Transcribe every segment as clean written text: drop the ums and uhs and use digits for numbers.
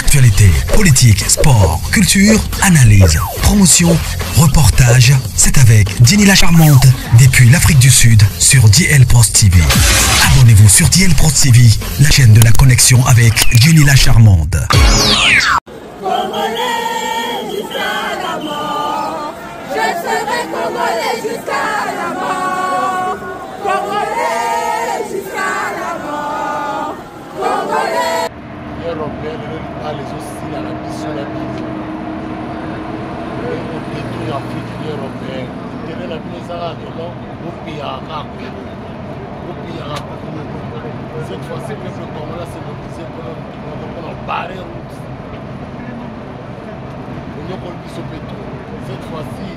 Actualité, politique, sport, culture, analyse, promotion, reportage. C'est avec Jenny la Charmante depuis l'Afrique du Sud sur DL Pro TV. Abonnez-vous sur DL Pro TV, la chaîne de la connexion avec Jenny la Charmante. Congolais jusqu'à la mort, je serai Congolais jusqu'à la mort. Congolais jusqu'à la mort. Congolais. Européenne, les aussi à la mission de la vie. Les Afrique européenne. Les la mise à l'eau, au pays à cette fois-ci, le peuple congolais s'est mobilisé pour nous barrer route. Cette fois-ci,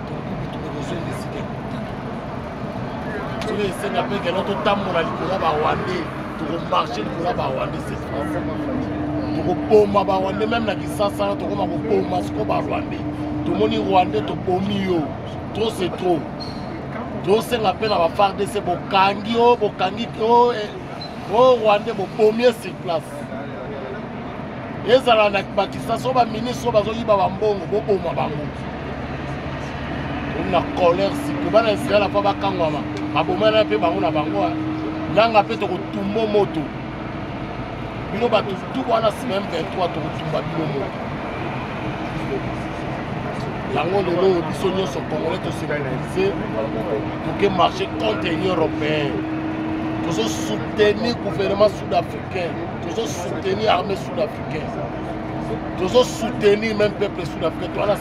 tu as besoin de décider. Tu veux essayer d'appeler que notre temps pour la Licola Rwandais, tu vas marcher pour la Rwandais cette fois-ci. Tu vas pommer Rwandais, même la Kisasa, tu vas pommer ce qu'on va Rwandais. Tout le monde Rwandais, tu vas pommer. Trop c'est trop. Donc c'est la peine à faire de ces Bokangi, Rwandais, pommer sur place. ezala na bakisa so ba ministre bazo yiba bambongo boboma bango na colère siko bana Israël pa bakangwama babomana pe bango na bango nanga pe to kutumba moto bino batu tu wana semaine 23 to kutumba bino moto yango lelo biso nyonso congolais to se réaliser pour que marcher contre l'Union européenne. Nous devons soutenir le gouvernement sud-africain, nous devons soutenir l'armée sud-africaine, nous devons soutenir même le peuple sud-africain.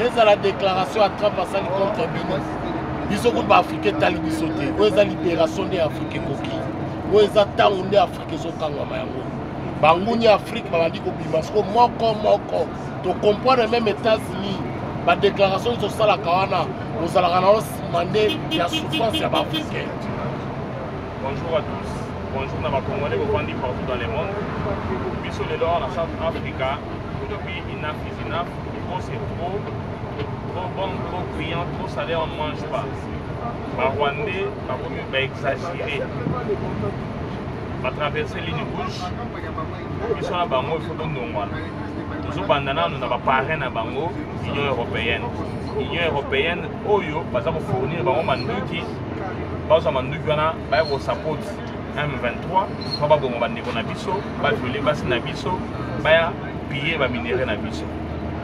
Et la déclaration à Trump contre Bénin. Ils sont les Africains qui ont été la libération des Africains. Ils ont été les Africains qui ont été Afrique, parce que moi, tu comprends même États-Unis, la déclaration de la Kawana, nous allons demander la souffrance des Africains. Bonjour à tous, bonjour à ma Congolais, vous vendez partout dans le monde. Biso le lors en South Africa, depuis enough is enough, trop c'est trop bon, trop criant, trop salé, on ne mange pas. Les Rwandais, va exagérer. Va traverser ligne rouge, biso na bango, il faut donc nous voir. Nous avons nos parrains à bango, l'Union européenne. L'Union européenne, Oyo, par exemple, fournir bango manduki. Parce que nous avons support M23, nous avons des biso, violer bas na biso, piller les minéraux na biso.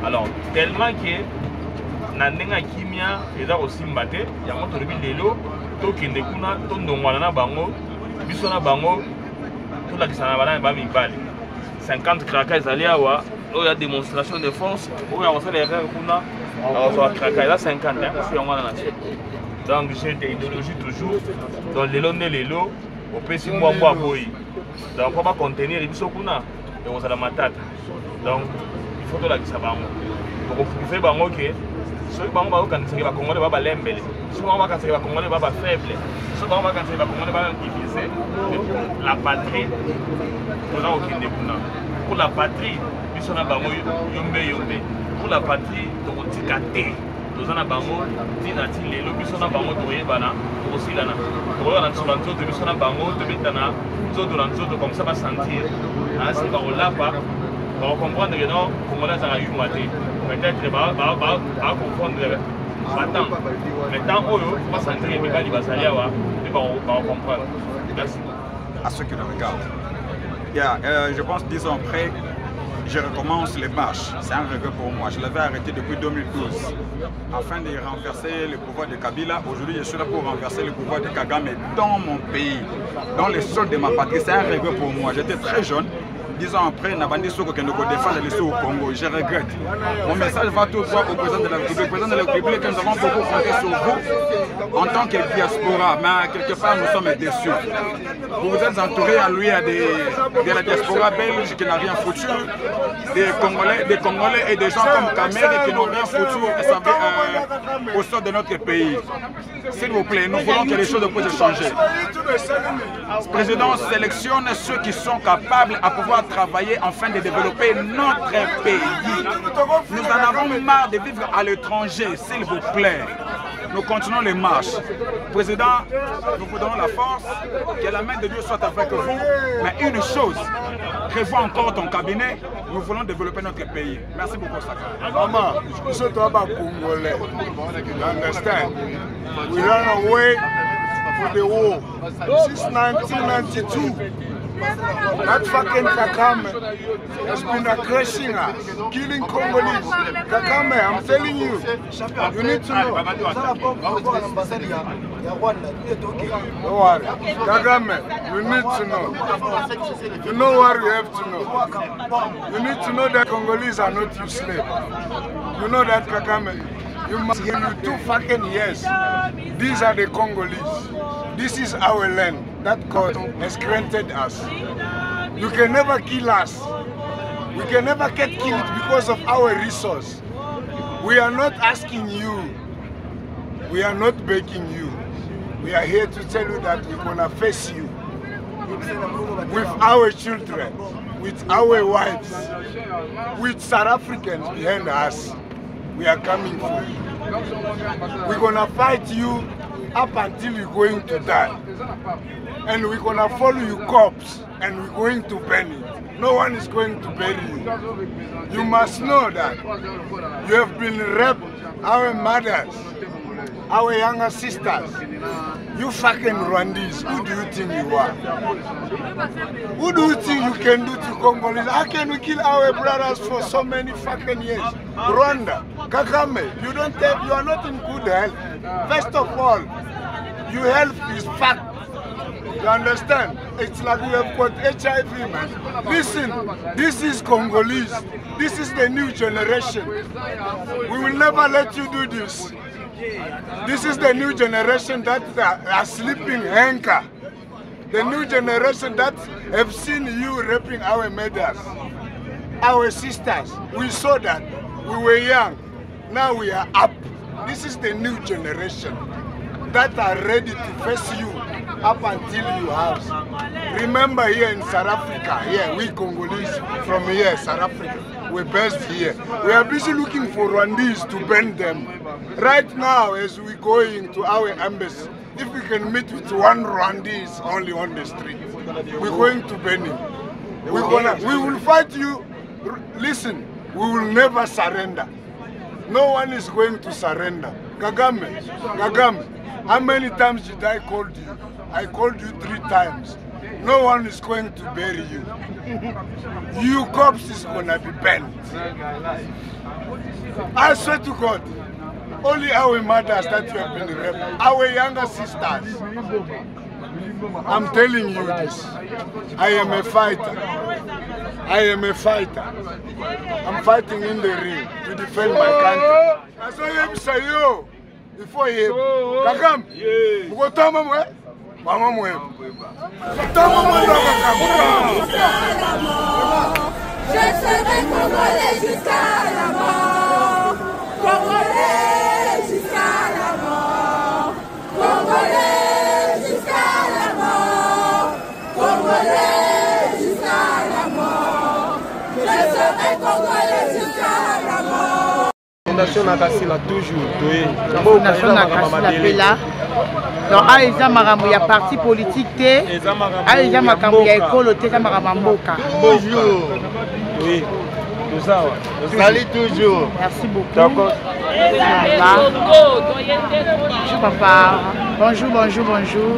Alors tellement que na ndenga kimia eza aussi mbaté, ya moto lebi lelo to kende kuna to ndongwana na bango, biso na bango to la kisana bana ba mibali. 50 kraka ezali awa, il y a démonstration de force, il y a les erreurs kuna, alors kraka eza 50 sur ngwana na tête. Donc j'ai des idéologies toujours dans les lots les lots au PC moi boy donc on va contenir les bisokuna et on a la matata donc il faut que la ça va donc il fait bango que ceux qui bango quand c'est va congolais va lembele ceux qui bango quand c'est va congolais va faible ceux qui bango quand c'est va congolais va diviser la patrie on a aucun débouna pour la patrie bisona bango yombe pour la patrie donc tikate nous avons bango tina tile le biso na bango toye bana aussi là na toye na tsolanzo de biso na bango de betana zodo na zodo comme ça va sentir assez ba olapa ba comprendre que non comme là ça a eu maté peut-être ba comprendre attends maintenant oyo va sentir que bali basalia wa et ba comprendre merci à ceux qui le regardent. Je pense 10 ans après je recommence les marches, c'est un regret pour moi. Je l'avais arrêté depuis 2012 afin de renverser le pouvoir de Kabila. Aujourd'hui, je suis là pour renverser le pouvoir de Kagame dans mon pays, dans le sol de ma patrie. C'est un regret pour moi. J'étais très jeune. 10 ans après, Nabandi Soko qui nous défend les sous au Congo. Je regrette. Mon message va tout droit au président de la République. Président de la République, nous avons beaucoup compté sur vous en tant que diaspora. Mais quelque part, nous sommes déçus. Vous vous êtes entouré à lui de la diaspora belge qui n'a rien foutu, des Congolais et des gens comme Kamel qui n'ont rien foutu au sort de notre pays. S'il vous plaît, nous voulons que les choses puissent changer. Le président sélectionne ceux qui sont capables à pouvoir travailler afin de développer notre pays. Nous en avons marre de vivre à l'étranger, s'il vous plaît. nous continuons les marches. Président, nous vous donnons la force, que la main de Dieu soit avec vous. Mais une chose, revois encore ton cabinet, nous voulons développer notre pays. Merci beaucoup, Saka. Mama, you should talk about Congolais. You understand? We ran away for the war since 1992. That fucking Kakame has been aggressing us, killing Congolese. Kakame, I'm telling you, you need to know. Don't worry. Kakame, you need to know. You know what you have to know. You need to know that Congolese are not your slave. You know that, Kakame. You must give you 2 fucking years. These are the Congolese. This is our land that God has granted us. You can never kill us. We can never get killed because of our resource. We are not asking you. We are not begging you. We are here to tell you that we're going to face you with our children, with our wives, with South Africans behind us. We are coming for you. We're going to fight you up until you're going to die. And we're going to follow you corpse and we're going to burn it. No one is going to bury you. You must know that you have been raped, our mothers, our younger sisters. You fucking Rwandese, who do you think you are? Who do you think you can do to Congolese? How can we kill our brothers for so many fucking years? Rwanda, Kakame, you are not in good health. First of all, your health is fucked. You understand? It's like you have got HIV, man. Listen, this is Congolese. This is the new generation. We will never let you do this. This is the new generation that are sleeping anchor. The new generation that have seen you raping our mothers, our sisters. We saw that. We were young. Now we are up. This is the new generation that are ready to face you up until you have. Remember here in South Africa, here we Congolese from here, South Africa, we're based here. We are busy looking for Rwandese to burn them. Right now, as we're going to our embassy, if we can meet with one Rwandese only on the street, we're going to burn him. We will fight you. Listen, we will never surrender. No one is going to surrender. Kagame, how many times did I call you? I called you 3 times. No one is going to bury you. Your corpse is going to be burned. I swear to God, only our mothers that you have been raped, our younger sisters. I'm telling you this. I am a fighter. I am a fighter. I'm fighting in the ring to defend my country. I saw him say yo. Before you, Kakam, you go tell me. Mama mwe. Tama mwe Je serai congolais jusqu'à la mort. Congolais jusqu'à la mort. Congolais jusqu'à la mort. Congolais jusqu'à la mort. Je serai congolais jusqu'à la mort. Fondation Nakasila toujours. Fondation Nakasila Bella. Donc, il y a un parti politique, il y a un école, il y a un mboka. Bonjour. Oui. Salut toujours. Merci beaucoup. D'accord. Bonjour papa. Bonjour, bonjour, bonjour.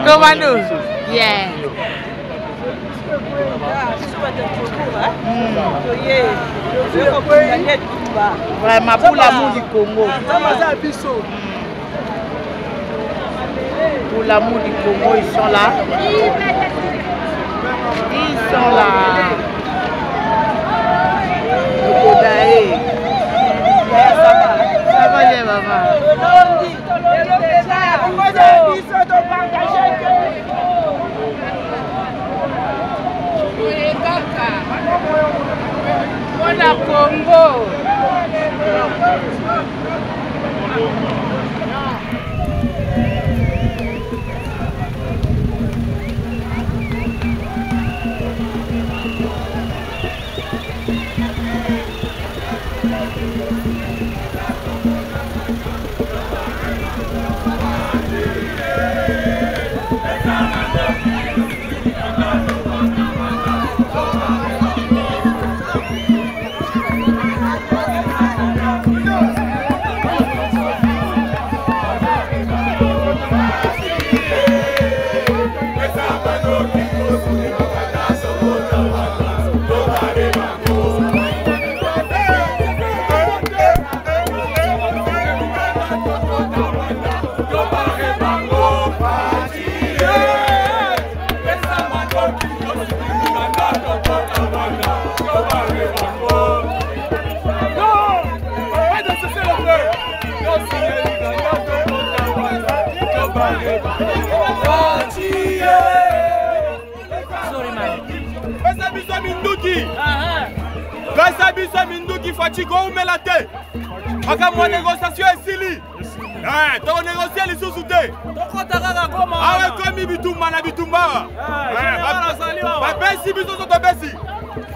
Comment nous? Yeah. Vraiment pour l'amour du Congo. Pour l'amour du Congo, ils sont là. Ils sont là. Ça va bien, maman. Voilà Congo. Minduki. Pesa biso Minduki Fatigo umela te. Aka mo négociation esili. To négocier les sous-soutés. Ah ouais, comme Bitumba na Bitumba. Ba besi biso to besi.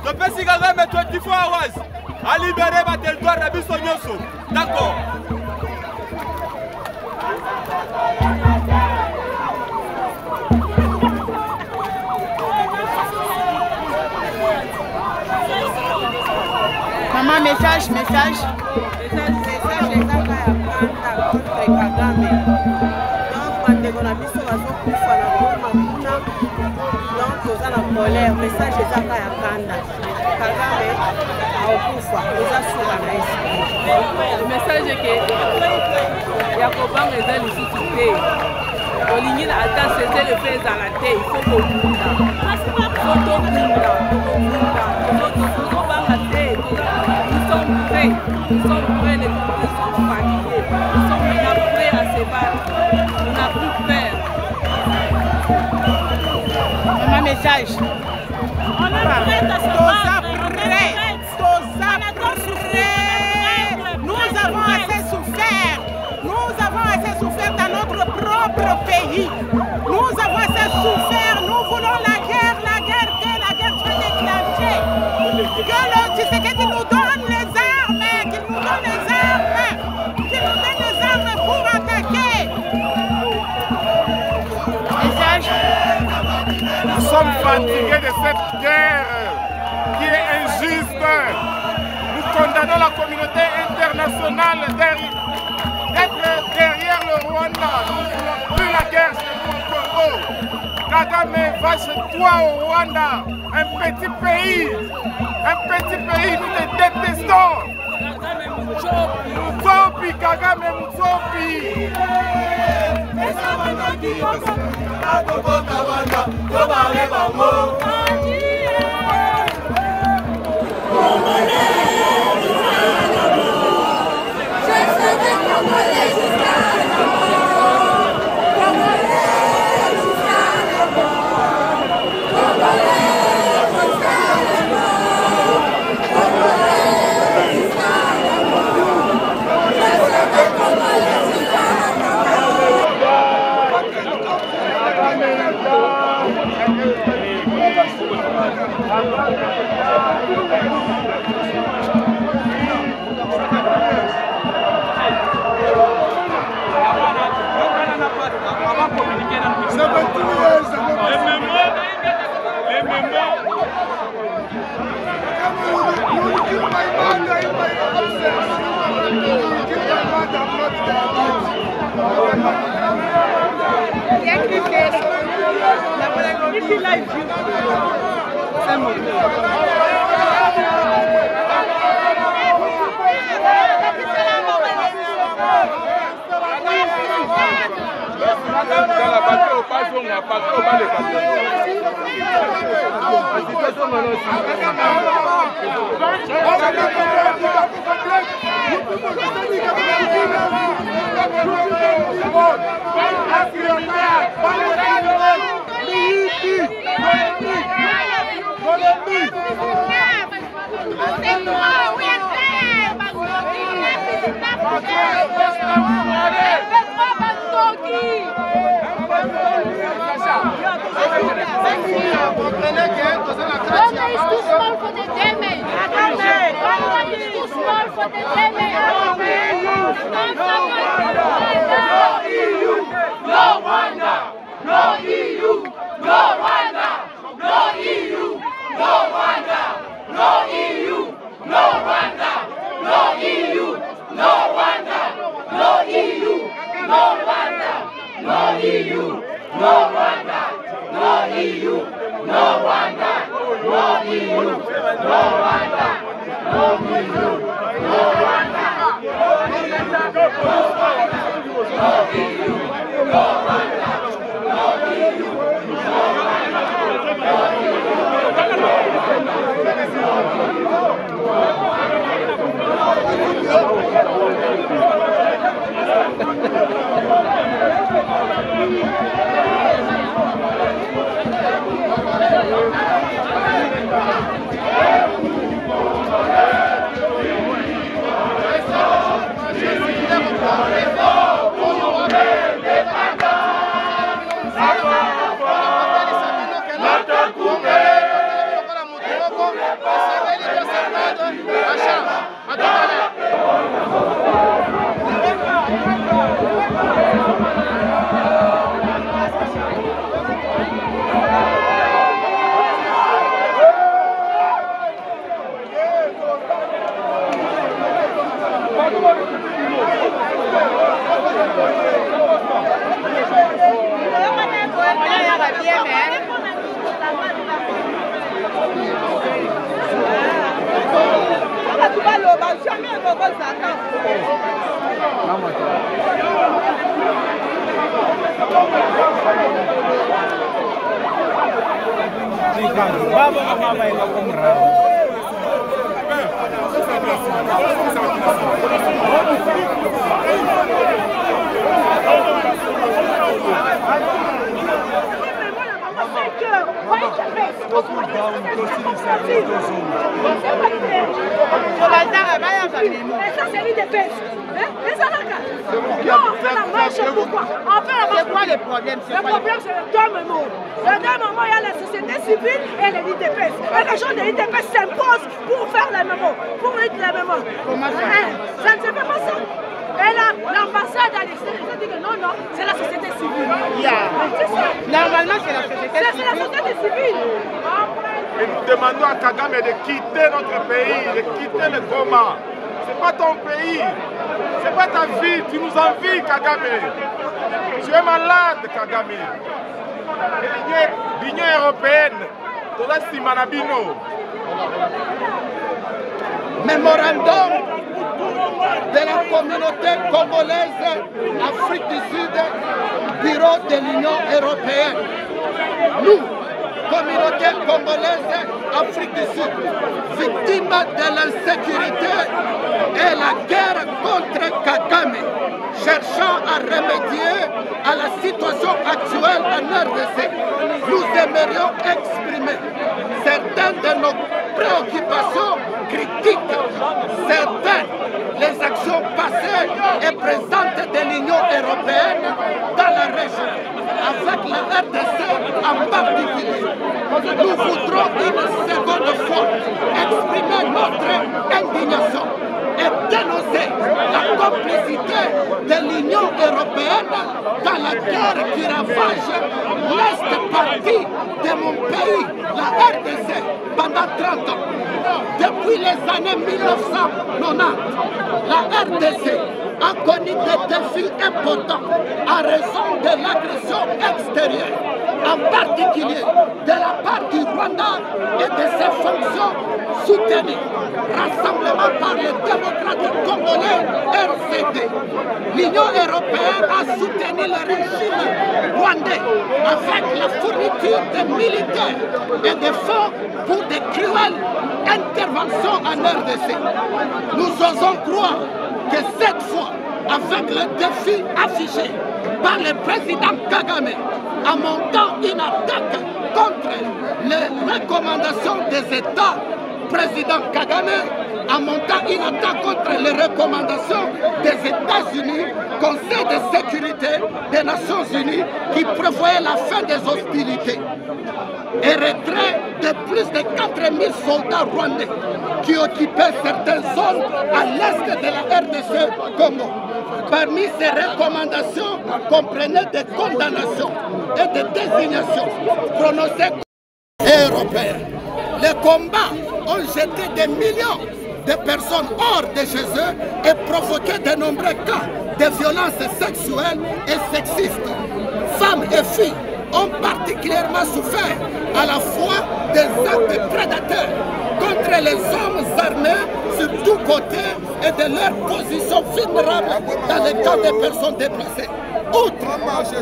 To besi gaga me 24 hours. A libérer ba territoire na biso nyoso. D'accord. Maman, message. colère, message ezaka ya kanda. Kagame akufa, ezasuka na esprit. Message ke ya kobanga eza lisusu te. Olingi na ata c'était le fait ezala te, il faut kobunda. Tozobanga te, nous sommes prêts, les Congolais sont fatigués, nous sommes maintenant prêts à se battre, on n'a plus peur. Maman, message. On est prêts à se battre, nous avons assez souffert. Nous avons assez souffert dans notre propre pays. Nous avons assez souffert. Nous voulons la guerre soit déclenchée. Que le Tshisekedi nous donne les armes, qu'il nous donne les armes pour attaquer. Message. Nous sommes fatigués de cette guerre qui est injuste. Nous condamnons la communauté internationale d'être derrière le Rwanda. Nous ne voulons plus la guerre chez nous au Congo. Kagame, va chez toi au Rwanda. Un petit pays, nous te détestons. Mutsopi, Kagame, Mutsopi. Mais ça, c'est l'IDPS. Non, on fait la marche, pourquoi? C'est quoi le problème? Le problème, c'est le deux moments. Le deux moments, il y a la société civile et les IDPS. Et les gens de l'IDPS s'imposent pour faire les mémos, pour lire les mémos. Comment ça? Ça ne se fait pas ça. Et là, l'ambassade à l'extérieur, ils ont dit que non, non, c'est la société civile. C'est ça. Normalement, c'est la société civile. C'est la société civile. Et nous demandons à Kagame de quitter notre pays, de quitter le Goma. Ce n'est pas ton pays, ce n'est pas ta vie, tu nous envies Kagame. Tu es malade Kagame. L'Union européenne, toza nsima na bino. Mémorandum de la communauté congolaise Afrique du Sud, bureau de l'Union européenne. Nous, communauté congolaise Afrique du Sud, victime de l'insécurité et la guerre contre Kagame, cherchant à remédier à la situation actuelle en RDC, nous aimerions exprimer certaines de nos préoccupations critiques, certaines les actions passées et présentes de l'Union européenne dans la région, avec la RDC en particulier. Nous voudrons une seconde fois exprimer notre indignation et dénoncer la complicité de l'Union européenne dans la guerre qui ravage l'Est partie de mon pays, la RDC, pendant 30 ans. Depuis les années 1990, la RDC a connu des défis importants en raison de l'agression extérieure, en particulier de la part du Rwanda et de ses fonctions soutenues. Rassemblement par les démocrates congolais RCD. L'Union européenne a soutenu le régime rwandais avec la fourniture de militaires et de fonds pour des cruelles interventions en RDC. Nous osons croire que cette fois, avec le défi affiché par le président Kagame, en montant une attaque contre les recommandations des États, président Kagame, en montant une attaque contre les recommandations des États-Unis, Conseil de sécurité des Nations Unies, qui prévoyait la fin des hostilités et retrait de plus de 4000 soldats rwandais qui occupaient certaines zones à l'est de la RDC Congo. Parmi ces recommandations comprenaient des condamnations et des désignations prononcées européennes. Les combats ont jeté des millions de personnes hors de chez eux et provoqué de nombreux cas de violences sexuelles et sexistes. Femmes et filles ont particulièrement souffert à la fois des actes prédateurs contre les hommes armés sur tous côtés et de leur position vulnérable dans les cas des personnes déplacées. Outre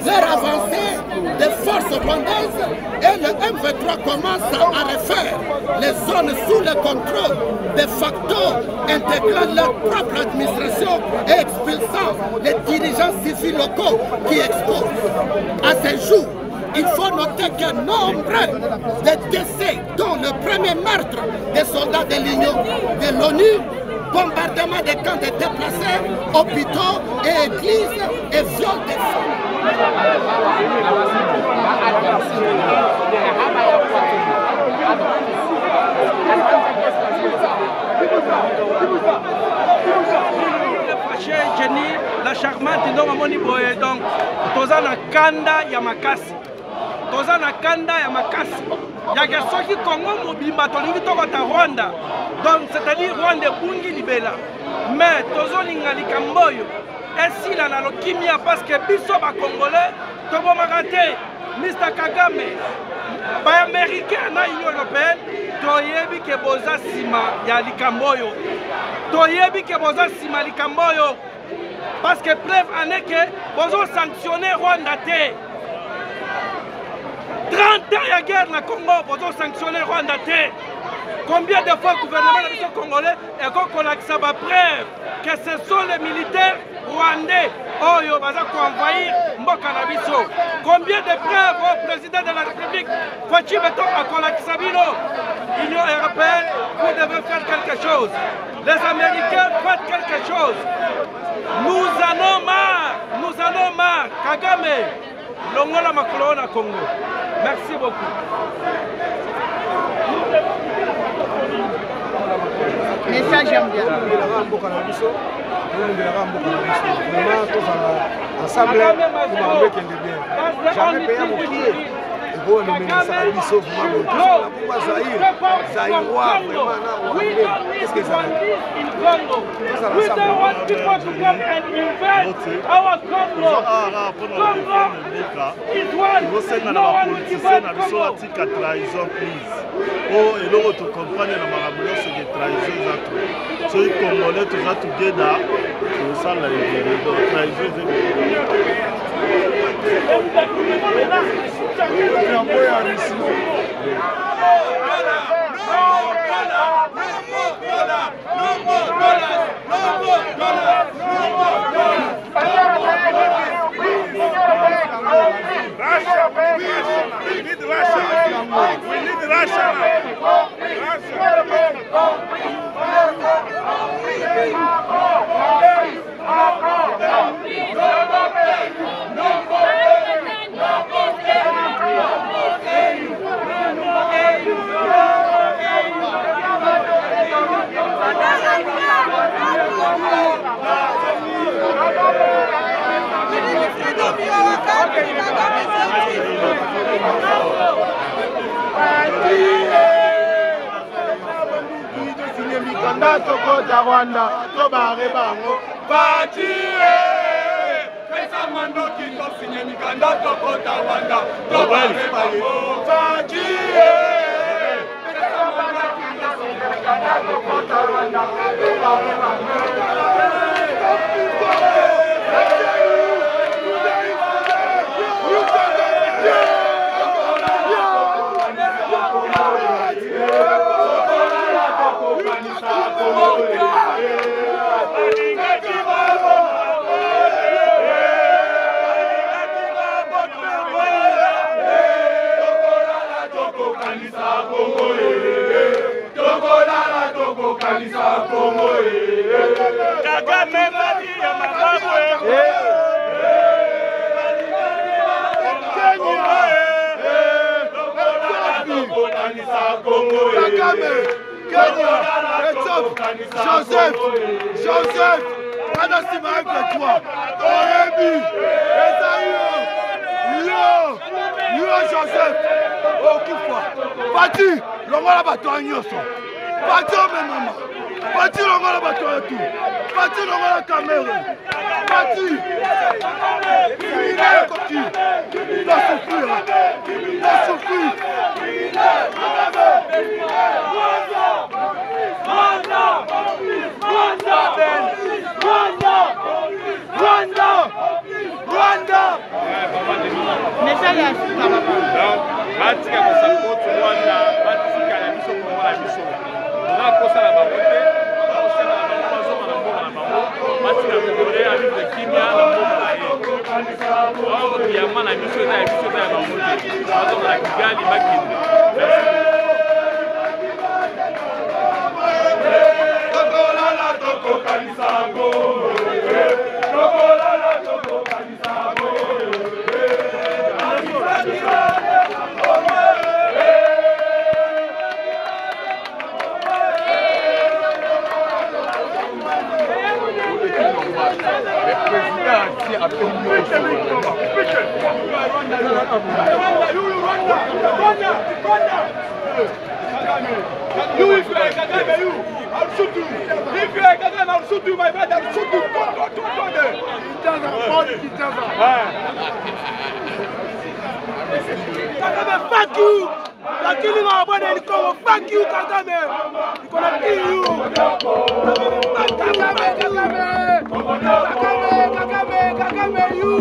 leur avancée, les forces rwandaises et le M23 commencent à refaire les zones sous le contrôle de facto, intégrant leur propre administration et expulsant les dirigeants civils locaux qui exposent. À ce jour, il faut noter que nombre de décès, dont le premier meurtre des soldats de l'Union, de l'ONU, bombardement des camps de déplacés, hôpitaux et églises et viol des femmes. la charmante ndongo moni boye donc toza na kanda ya makasi toza na kanda ya makasi yaka soki Congo mobimba tolingi tokota Rwanda donc c'est-à-dire Rwanda ebungi libela mais tozolinga likambo oyo esila na lokimia parce que biso bakongolais tobomaka te Mr. Kagame baaméricain na Union européenne toyebi ke boza nsima ya likambo oyo toyebi ke boza nsima likambo oyo parce que preuve ane ke bozo sanctionner Rwanda te 30 ans ya guerre na Congo bozo sanctionner Rwanda te. Combien de fois le gouvernement de congolais est collecté sa preuve que ce sont les militaires rwandais qui ont envahi Mboka na biso. Combien de preuves au président de la République Fachi Beton a collecté sa bino? L'Union européenne, vous devez faire quelque chose. Les Américains, faites quelque chose. Nous en avons marre. Kagame, l'ongola makolo na Congo. Merci beaucoup. Message j'aime bien. Ensemble, jamais payé mon pied. Bon, le ministère de l'Isso, vraiment, Zaïrois, vraiment, qu'est-ce que ça veut dire? We don't want people to come and invade our Congo. Congo is one. No one will invade Congo. Oh, et l'autre tu comprends la maramouille c'est des trahisons. Ceux qui congolais tous à tout guéda, tout ça la trahison. Russia, we need Russia. We need Russia. Tokota Rwanda, tobare bango, Fachi pesa mandoki tosinye mikanda tokota Rwanda, tobare bango, Fachi pesa mandoki tosinye mikanda tokota Rwanda, tobare bango. Joseph, anasima avec toi. Orebi, Joseph. Oh, kifwa. Pati, longola bato nyoso. Pati omemama. Pati longola bato tout. Pati longola Cameroun. Pati. Il doit souffrir. Il doit souffrir. batika kosapoti Rwanda batika na biso Kongo na biso na kosala bango te kosala na bango bazoma na mboka na bango batika kongole ya vivre kimia na mboka na ye oyo yama na biso eza ya biso eza ya bango te bazoma na Kigali bakende. Le président You if you are Kagame, you, I'll shoot you. If you are Kagame, I'll shoot you, my brother. I'll shoot you. Kagame, fuck you. You're killing our brother in Congo. Fuck you, Kagame. We're gonna kill you. Kagame, you.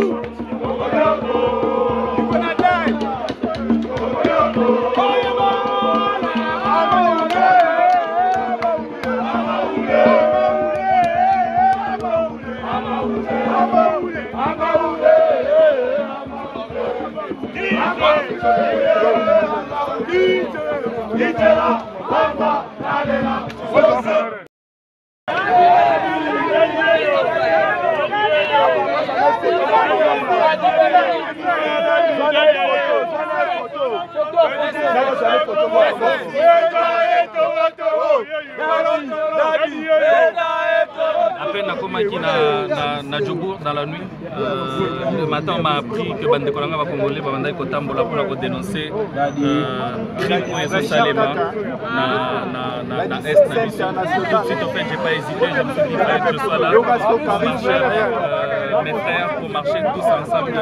You're gonna die. À peine nakomaki na Djobour dans la nuit, le matin on m'a appris que bande kolanga ba congolais ba bandai kotambola pour dénoncer crime oyo Salema na est na biso. Tout de suite en fait j'ai pas hésité, je me suis dit que je sois là pour marcher avec mes frères, pour marcher tous ensemble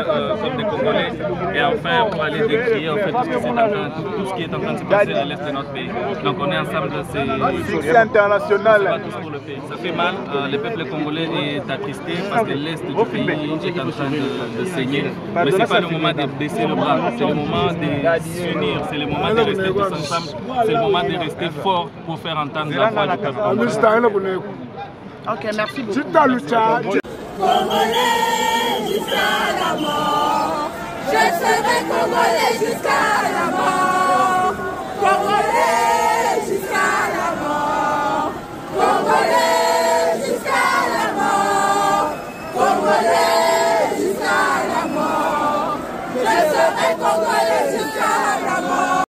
comme des Congolais et enfin pour aller décrier en fait tout ce qui est en train de se passer à l'est de notre pays. Donc on est ensemble, c'est international. Pour le pays. Ça fait mal, le peuple congolais est attristé parce que l'est du pays est en train de saigner. Mais ce n'est pas le moment de baisser le bras, c'est le moment de s'unir, c'est le moment de rester tous ensemble, c'est le moment de rester fort pour faire entendre la voix du peuple congolais. Ok, merci beaucoup. Congolais jusqu'à la mort, je serai congolais jusqu'à